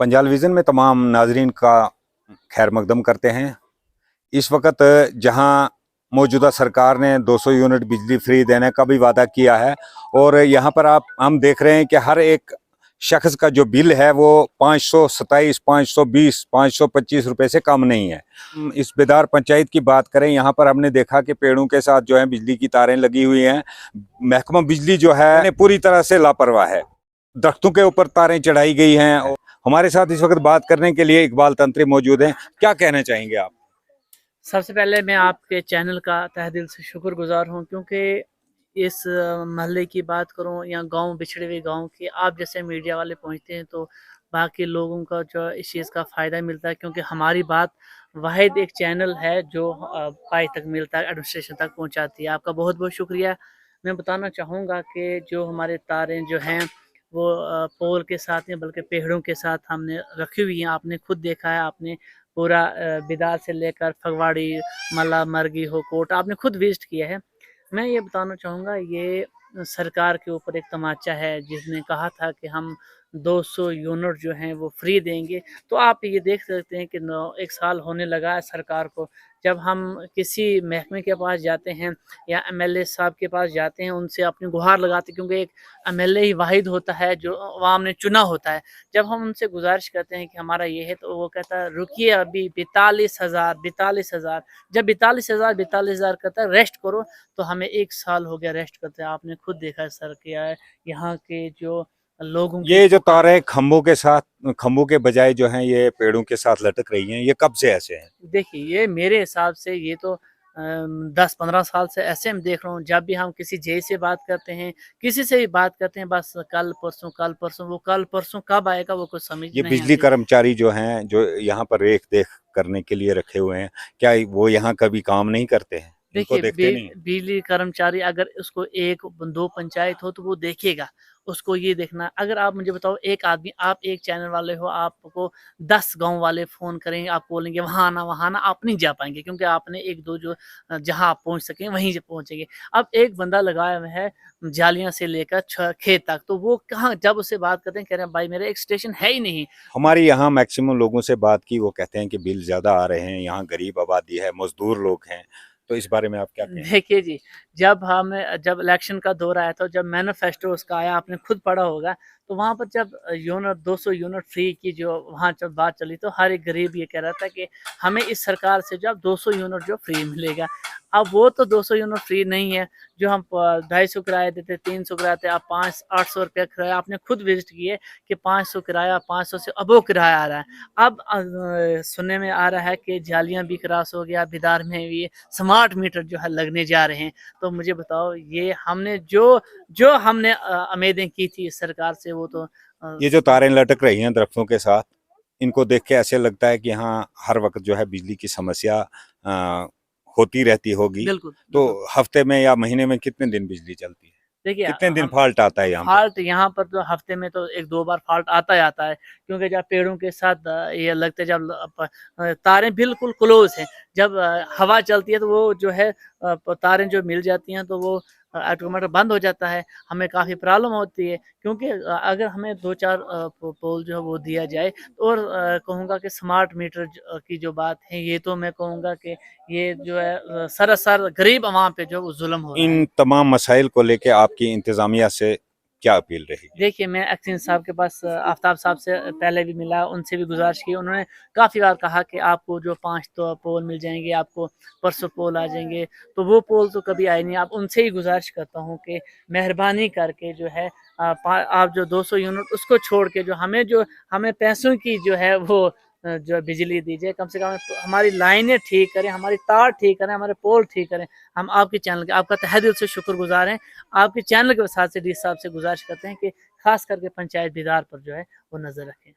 Panjal vision में तमाम नाजरीन का खैर मकदम करते हैं। इस वक्त जहां मौजूदा सरकार ने 200 यूनिट बिजली फ्री देने का भी वादा किया है और यहां पर हम देख रहे हैं कि हर एक शख्स का जो बिल है वो 527, 520, 525 रुपए से कम नहीं है। इस बेदार पंचायत की बात करें, यहाँ पर हमने देखा कि पेड़ों के साथ जो है बिजली की तारें लगी हुई हैं। महकमा बिजली जो है पूरी तरह से लापरवाह है। दरख्तों के ऊपर तारें चढ़ाई गई हैं। और हमारे साथ इस वक्त बात करने के लिए इकबाल तंत्री मौजूद हैं। क्या कहना चाहेंगे आप? सबसे पहले मैं आपके चैनल का तहे दिल से शुक्रगुजार हूं, क्योंकि इस मोहल्ले की बात करूं या गांव, बिछड़े हुए गांव की, आप जैसे मीडिया वाले पहुंचते हैं तो बाकी लोगों का जो इस चीज़ का फ़ायदा मिलता है, क्योंकि हमारी बात वाहिद एक चैनल है जो पाई तक मिलता है, एडमिनिस्ट्रेशन तक पहुंचाती है। आपका बहुत बहुत शुक्रिया। मैं बताना चाहूँगा कि जो हमारे तारें जो हैं वो पोल के साथ नहीं बल्कि पेड़ों के साथ हमने रखी हुई हैं। आपने खुद देखा है, आपने पूरा बिदार से लेकर फगवाड़ी, मला, मरगी हो, कोट आपने खुद विजिट किया है। मैं ये बताना चाहूँगा, ये सरकार के ऊपर एक तमाचा है जिसने कहा था कि हम 200 यूनिट जो हैं वो फ्री देंगे। तो आप ये देख सकते हैं कि 1 साल होने लगा है सरकार को। जब हम किसी महकमे के पास जाते हैं या एमएलए साहब के पास जाते हैं, उनसे अपनी गुहार लगाते हैं, क्योंकि एक एमएलए ही वाहिद होता है जो अवाम ने चुना होता है। जब हम उनसे गुजारिश करते हैं कि हमारा ये है, तो वो कहता है रुकिए अभी 42,000, 42,000। जब 42,000 कहता है रेस्ट करो, तो हमें 1 साल हो गया रेस्ट करते हैं। आपने खुद देखा है सर, क्या है यहाँ के जो लोगों की ये जो तारें खंभों के बजाय जो हैं ये पेड़ों के साथ लटक रही हैं, ये कब से ऐसे हैं? देखिए, ये मेरे हिसाब से ये तो 10-15 साल से ऐसे मैं देख रहा हूँ। जब भी हम किसी जेई से बात करते हैं, किसी से भी बात करते हैं, बस कल परसों, वो कल परसों कब आएगा वो कुछ समझ ये नहीं बिजली आती। कर्मचारी जो हैं, जो यहाँ पर रेख देख करने के लिए रखे हुए हैं, क्या वो यहाँ कभी काम नहीं करते हैं? इनको देखिए, देखते नहीं? बिजली कर्मचारी अगर उसको 1-2 पंचायत हो तो वो देखेगा। उसको ये देखना, अगर आप मुझे बताओ, एक आदमी, आप एक चैनल वाले हो, आपको 10 गाँव वाले फ़ोन करेंगे, आप बोलेंगे वहाँ आना, वहाँ आना, आप नहीं जा पाएँगे, क्योंकि आपने 1-2 जो जहाँ आप पहुँच सकें वहीं से पहुँचेंगे। अब एक बंदा लगाया हुआ है जालियाँ से लेकर खेत तक, तो वो कहाँ, जब उससे बात करते हैं, कह रहे हैं भाई मेरा एक स्टेशन है ही नहीं। हमारे यहाँ मैक्सिमम लोगों से बात की, वो कहते हैं कि बिल ज़्यादा आ रहे हैं, यहाँ गरीब आबादी है, मज़दूर लोग हैं। तो इस बारे में आप क्या कहेंगे? देखिए जी, जब इलेक्शन का दौर आया था, जब मैनिफेस्टो उसका आया, आपने खुद पढ़ा होगा, तो वहाँ पर जब यूनिट 200 यूनिट फ्री की जो वहाँ जब बात चली, तो हर एक गरीब ये कह रहा था कि हमें इस सरकार से जो अब 200 यूनिट जो फ्री मिलेगा। अब वो तो 200 यूनिट फ्री नहीं है, जो हम 250 किराया देते, 300 किराया थे, अब 500-800 रुपया किराया। आपने खुद विजिट किए कि 500 किराया, 500 से अबोव किराया आ रहा है। अब सुनने में आ रहा है कि जालियाँ भी क्रॉस हो गया, बिदार में भी स्मार्ट मीटर जो है लगने जा रहे हैं। तो मुझे बताओ, ये हमने जो हमने उम्मीदें की थी इस सरकार से, वो तो ये जो तारें लटक रही हैं दरख्तों के साथ, इनको देख के ऐसे लगता है कि हाँ, हर वक्त जो है बिजली की समस्या होती रहती होगी। बिल्कुल, तो बिल्कुल। हफ्ते में या महीने में कितने दिन बिजली चलती है? देखिए, कितने दिन हम फॉल्ट आता है यहाँ पर? फ़ॉल्ट यहाँ पर तो हफ़्ते में तो 1-2 बार फ़ॉल्ट आता ही आता है, क्योंकि जब पेड़ों के साथ ये लगते, जब तारें बिल्कुल क्लोज़ हैं, जब हवा चलती है तो वो जो है तारें जो मिल जाती हैं, तो वो ऑटोमेटिक बंद हो जाता है। हमें काफ़ी प्रॉब्लम होती है, क्योंकि अगर हमें 2-4 पोल जो है वो दिया जाए, और कहूँगा कि स्मार्ट मीटर की जो बात है, ये तो मैं कहूँगा कि ये जो है सरासर गरीब आवाम पे जो ज़ुल्म हो रहा है। इन तमाम मसाइल को लेके आपकी इंतज़ामिया से क्या अपील रहेगी? देखिए, मैं एक्सीन साहब के पास, आफ्ताब साहब से पहले भी मिला, उनसे भी गुज़ारिश की। उन्होंने काफ़ी बार कहा कि आपको जो 5 तो पोल मिल जाएँगे, आपको परसों पोल आ जाएँगे, तो वो पोल तो कभी आए नहीं। आप उनसे ही गुज़ारिश करता हूँ कि मेहरबानी करके जो है आप जो 200 यूनिट उसको छोड़ के जो हमें पैसों की जो है वो जो बिजली दीजिए। कम से कम हमारी लाइनें ठीक करें, हमारी तार ठीक करें, हमारे पोल ठीक करें। हम आपके चैनल के, आपका तहे दिल से शुक्रगुज़ार हैं। आपके चैनल के साथ से डी साहब से गुज़ारिश करते हैं कि ख़ास करके पंचायत दीदार पर जो है वो नज़र रखें।